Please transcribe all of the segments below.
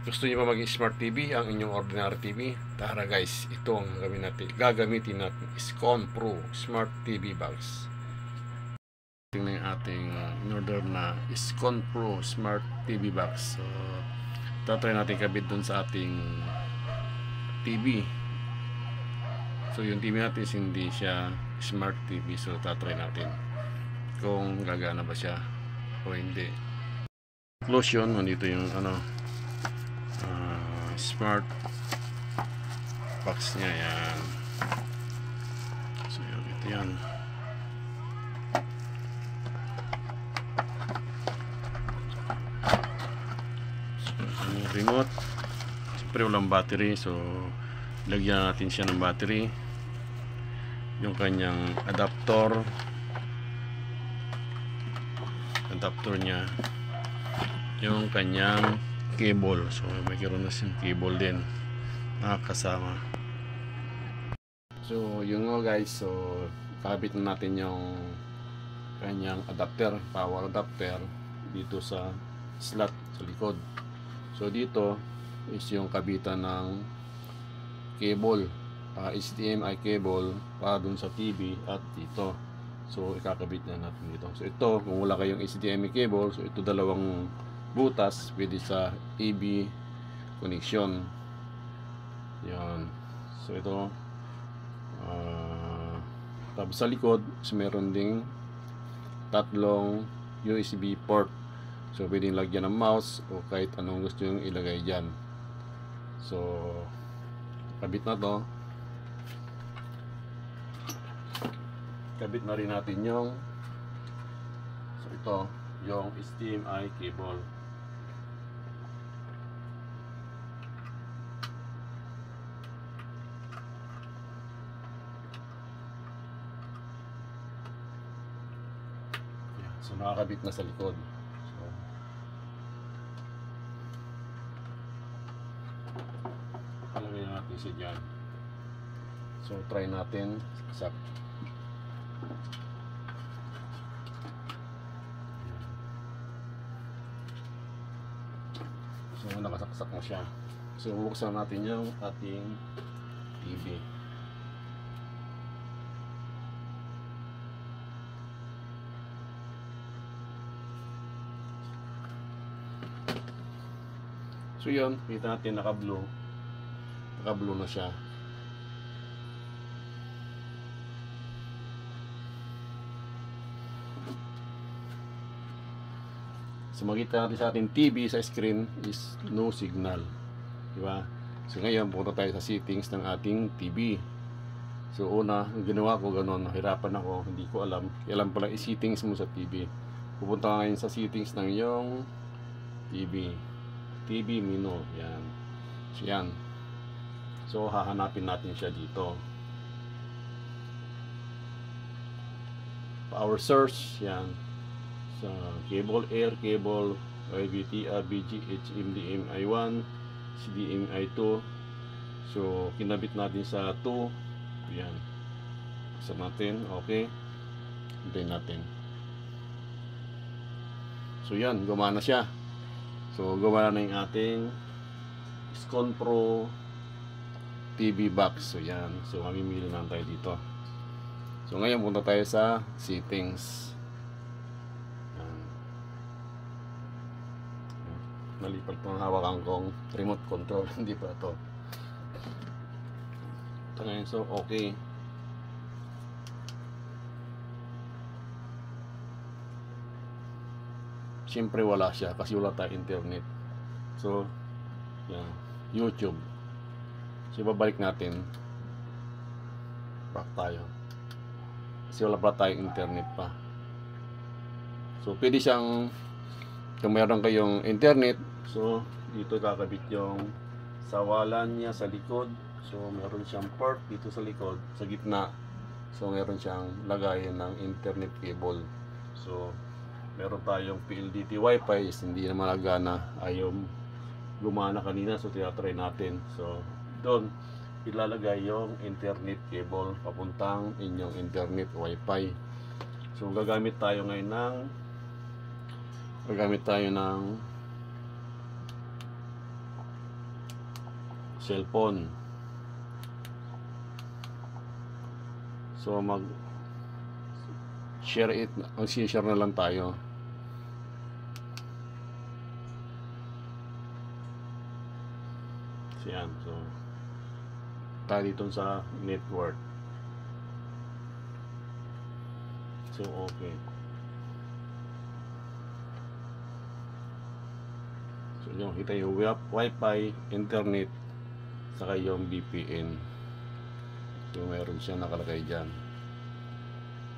Gusto niyo ba maging smart TV ang inyong ordinary TV? Tara guys, ito ang gagamitin natin. Scon Pro Smart TV Box. Tingnan yung ating in order na Scon Pro Smart TV Box. So, tatry natin kabit dun sa ating TV. So, yung TV natin hindi siya smart TV. So, tatry natin kung gagana ba siya o hindi. Conclusion, nandito yung smart box niya, yan. So ito yan. So, yung remote, siyempre walang battery, so lagyan natin siya ng battery. Yung kanyang adapter niya, yung kanyang cable. So mayroon na siyang cable din nakakasama. So yun nga guys, so kabit na natin yung kanyang adapter, power adapter dito sa slot sa likod. So dito is yung kabitan ng cable, HDMI cable para dun sa TV at dito. So ikakabit na natin dito. So ito, kung wala kayong HDMI cable, so ito dalawang butas pwede sa AB connection. Yan. So ito tapos sa likod, so meron ding tatlong USB port. So pwedeng lagyan ng mouse o kahit anong gusto yung ilagay dyan. So kabit na to. Kabit na rin natin yung, so ito yung HDMI cable. So nakakabit na sa likod. So palagay natin siya dyan. So try natin sa so nakasaksak na siya. So buksan natin yung ating TV. So yun, kita natin naka-blue na siya. So makita natin sa ating TV sa screen is no signal, diba? So ngayon punta tayo sa settings ng ating TV. So una, yung ginawa ko ganun, nahirapan ako, hindi ko alam. Alam pala i-settings mo sa TV. Pupunta ka ngayon sa settings ng yung TV menu, yan. So yan. So hahanapin natin siya dito. Power source, yan. Sa cable, air cable, IVT, ABG, HDMI 1, HDMI 2. So kinabit natin sa 2. Yan. Sa natin, okay. Hintayin natin. So yan, gumana siya. So gawa na yung ating Scon Pro TV box. So yan. So mamimili na tayo dito. So ngayon punta tayo sa settings. Yan. Nalipat ko ang hawakan kong remote control. Hindi pa ito. Ito ngayon. So okay. Siyempre wala siya kasi wala tayong internet. So yan, YouTube. So babalik natin. Back tayo. Kasi wala pa tayong internet pa. So pwede siyang, kung meron kayong internet, so dito kakabit yung sawalan niya sa likod. So meron siyang port dito sa likod, sa gitna. So meron siyang lagayan ng internet cable. So meron tayong PLDT Wi-Fi, hindi na malagana, ayaw gumana kanina, so tinatry natin. So doon ilalagay yung internet cable papuntang inyong internet Wi-Fi. So gagamit tayo ngayon ng cellphone. So share na lang tayo. So yan, so tayo dito sa network. So okay. So yung kita yung wifi, internet, saka yung VPN. So meron siya nakalagay dyan.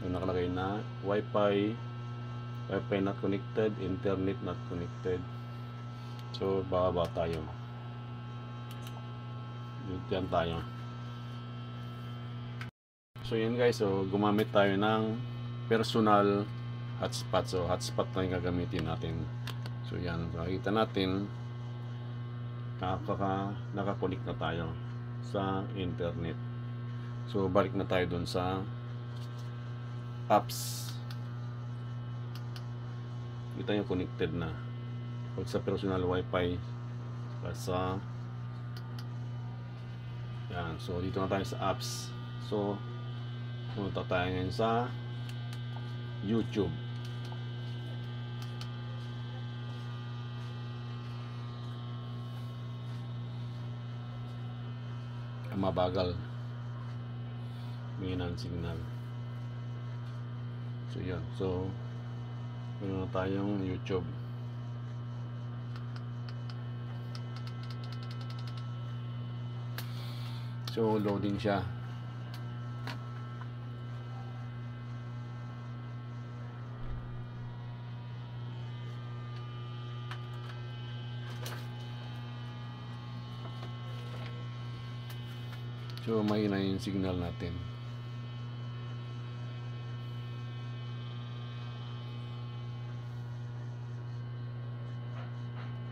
Yung nakalagay na wifi not connected, internet not connected. So bababa tayo. Diyan tayo. So yun guys, so gumamit tayo ng personal hotspot. So hotspot na yung gagamitin natin. So yan, so nakita natin nakakunik na tayo sa internet. So balik na tayo dun sa apps. Kita nyo connected na. Pag sa personal wifi sa yan, so dito na tayo sa apps. So pumunta tayo ngayon sa YouTube. Mabagal, may ng signal. So yan, so meron na tayong YouTube. So loading siya. So mahina yung signal natin.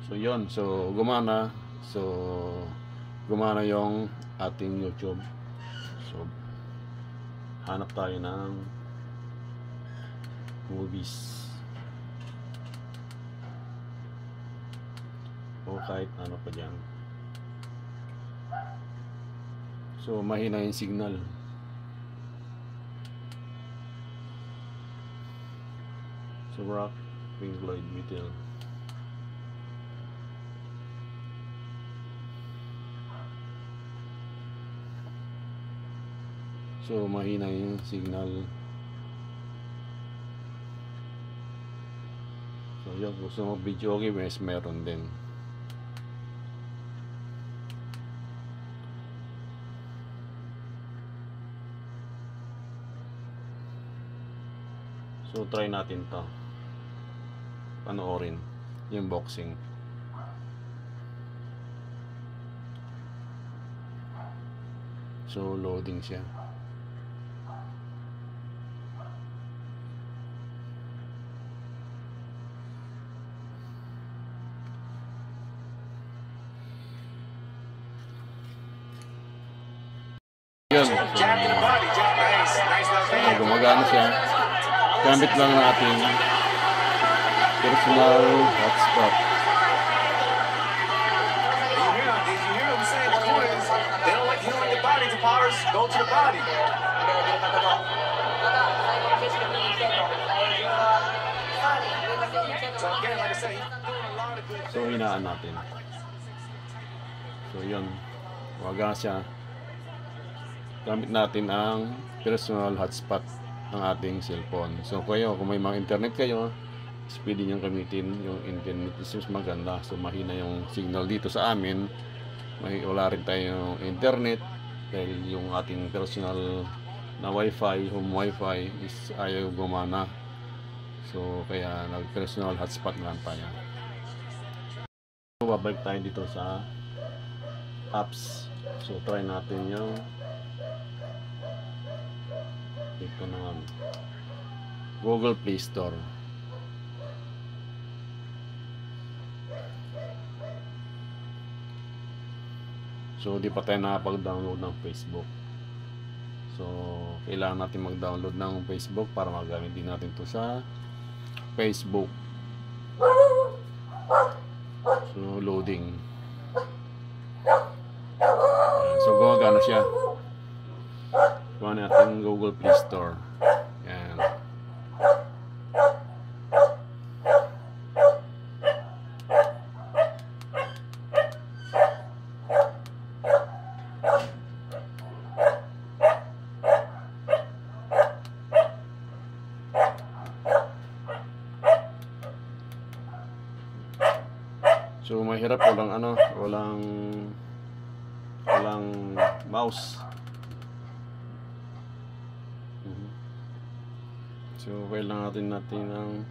So yon, so gumana. So gumana yung ating YouTube. So hanap tayo ng movies o kahit ano pa dyan. So mahina yung signal. So rock, Pink Floyd, Beatles. So mahina yung signal. So yun, gusto mo video games, meron din. So try natin to, panoorin yung boxing. So loading siya. Yun, so gumagana siya. Gamit lang natin personal hotspot. So hinaan natin. So yun, gumagana siya. Gamit natin ang personal hotspot ng ating cellphone. So kayo, kung may mga internet kayo, pwede nyo gamitin yung internet. This is maganda. So mahina yung signal dito sa amin. Wala rin tayong internet dahil yung ating personal na wifi, home wifi is ayaw gumana. So kaya nag-personal hotspot lang tayo. So babalik tayo dito sa apps. So try natin yung ito naman, Google Play Store. So di pa tayo nakapag-download ng Facebook. So kailangan natin mag-download ng Facebook para magamit din natin to sa Facebook. So loading. siya. Kuha natin Google Play Store. Yan. So mahirap, walang mouse. So kailangan natin ng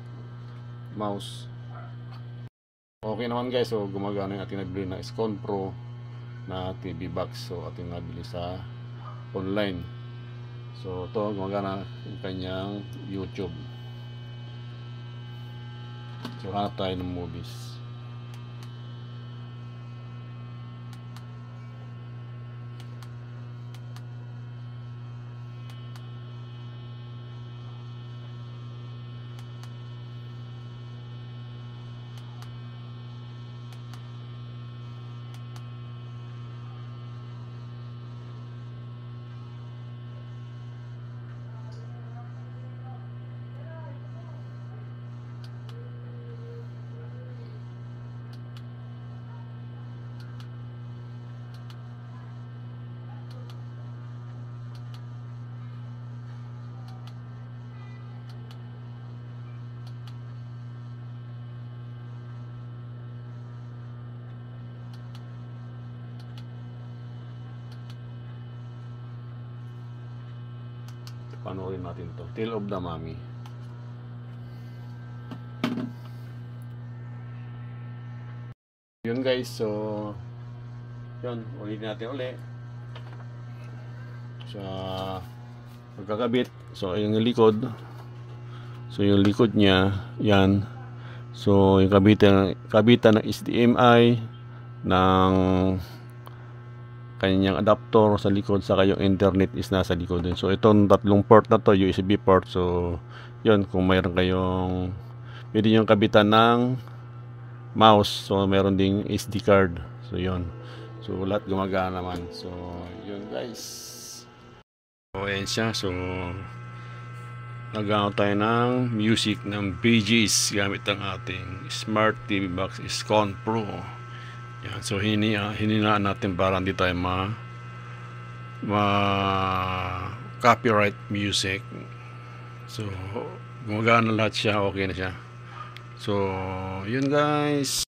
mouse. Okay naman guys, so gumagana yung ating nabili na Scone Pro na TV box. So ating nabili sa online. So ito gumagana yung kanyang YouTube. So hanap tayo ng movies. Panoorin natin to, Tale of the Mummy. Yun guys, so yun, ulitin natin ulit sa pagkakabit. So yung likod, so yung likod niya yan, so yung kabitan ng HDMI ng kanyang adapter sa likod, saka yung internet is nasa likod din. So itong tatlong port na to, USB port. So yun, kung mayroon kayong pwede yung kabitan ng mouse, so mayroon ding SD card. So yun, so lahat gumagana naman. So yun guys, so ayan siya. So nagawa tayo ng music ng Bee Gees gamit ang ating Smart TV Box Scone Pro. Yan, so hininaan natin para hindi tayo copyright music. So gumagana lahat siya, okay na siya. So yun guys.